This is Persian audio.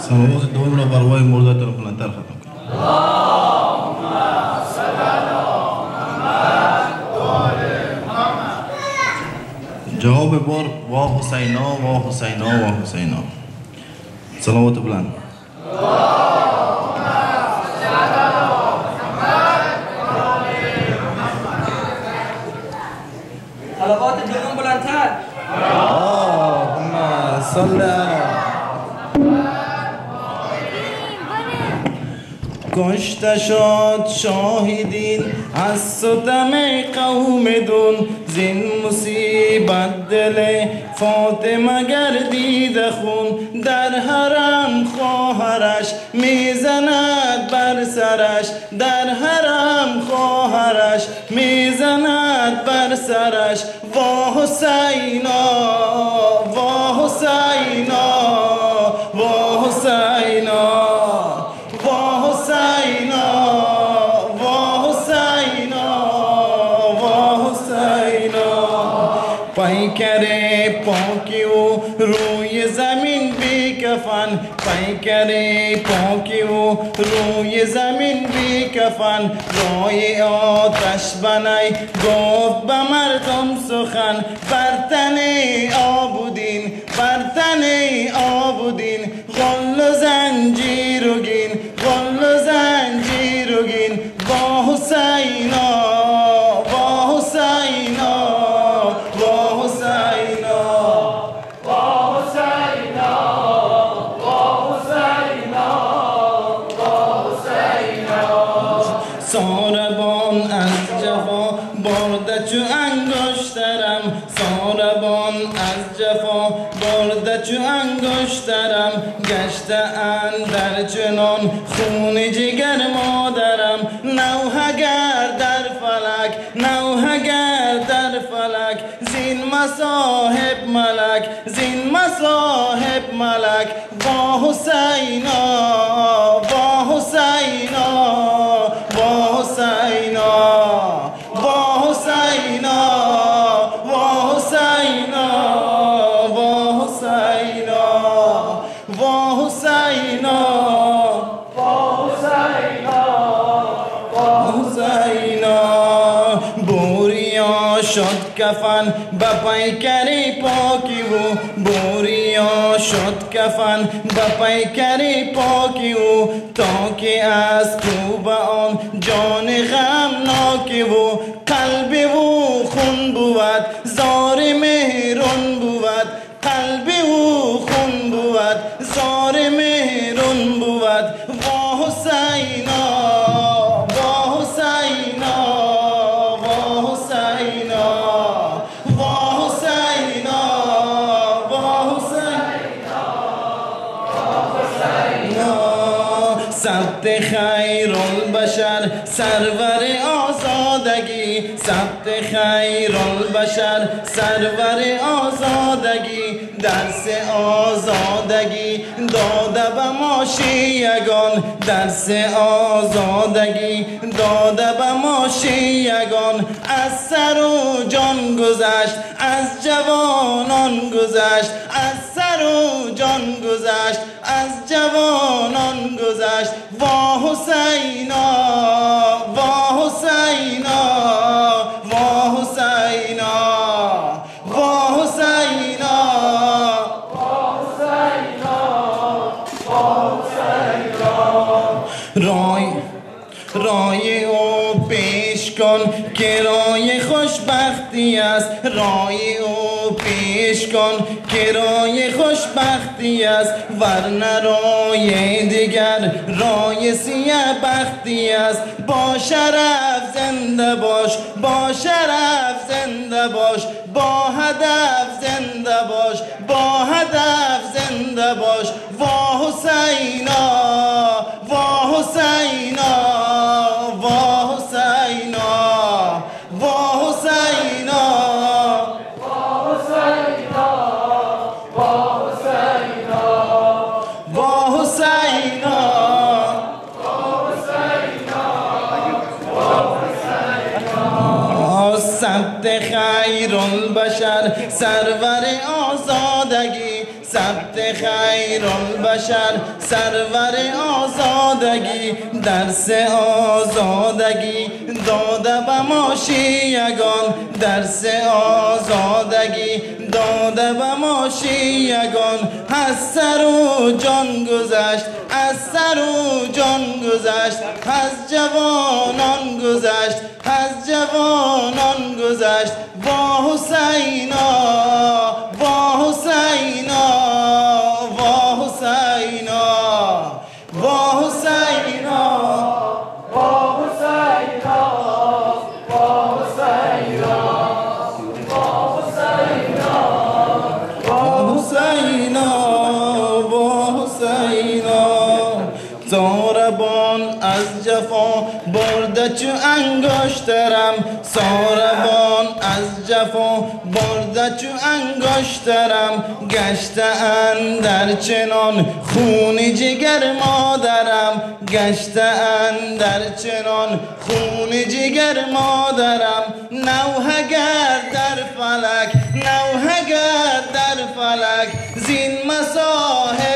صلوات دوم را بر روی مردتان بلندتر ختم کنید. جواب بار وا حسینا وا حسینا وا حسینا. صلوات بلند. صلوات دوم بلندتر. اللهم صل علی. کشته شد شاهدین از ستم قوم دون، زین مصیبت دل فاطمه گردیده خون. در حرم خواهرش میزند بر سرش، در حرم خواهرش میزند بر سرش. وا حسینا وا حسینا وا حسینا وا حسینا وا حسینا وا حسینا. پیکر پاکی و روی زمین بی کفن، پیکر پاکی و روی زمین بی کفن. رای آتش بنای گفت به مردم سخن، برتن آبودین برتن آبودین. غل و زنجیر و گین غل و زنجیر و گین. وا حسینا وا حسینا وا حسینا وا حسینا وا حسینا وا حسینا. ساربان از جفا برده چو انگشترم، ساربان از جفا برده چو انگشترم. گشته اندر چنان خون جگر مادرم. نوحگر در فلک نوحگر در فلک. زین مصاحب ملک زین مصاحب ملک. وا حسینا وا حسینا وا حسینا وا حسینا وا حسینا وا حسینا وا حسینا وا حسینا وا حسینا. بوریا شد کفن به پیکر پاکی و بوریا شد کفن به پیکر پاکی و. تا که از تو آن جان غمناکی و. قلبی و خون بود زار مهرون بود، قلبی و خون بود زار مهرون بود. وا حسینا وا حسینا وا حسینا وا حسینا وا حسینا وا حسینا. سبت خیر البشر سرور آزادگی، سبت خیر البشر سرور آزادگی. درس آزادگی داده به ما شیعگان، درس آزادگی داده به ما شیعگان. از سر و جان گذشت از جوانان گذشت، از سر و جان گذشت از جوانان گذشت. وا حسینا وا حسینا وا حسینا وا حسینا وا حسینا وا حسینا. رای او پیش کن که رای خوشبختی است، رای او پیش کن که رای خوشبختی است. ورنه رای دیگر رای سیه بختی است. با شرف زنده باش با شرف زنده باش، با هدف زنده باش با هدف زنده باش. وا حسینا وا حسینا وا حسینا وا حسینا وا حسینا وا حسینا وا حسینا وا حسینا. سبت خیر البشر سرور آزادگی، ثبت خیر البشر سرور آزادگی درس آزادگی داده به ما شیعگان درس آزادگی داده به ما شیعگان از سر و جان گذشت از سر و جان گذشت از جوانان گذشت از جوانان گذشت با حسینا با حسینا با حسینا با حسینا با حسینا با حسینا با حسینا با حسینا با حسینا ساربان از جفا برده چو انگشترم ساربان از جفا برده چو انگشترم گشته اندر چنان خون جگر مادرم گشته اندر چنان خون جگر مادرم نوحه گرد در فلک نوحه گرد در فلک زین مساحل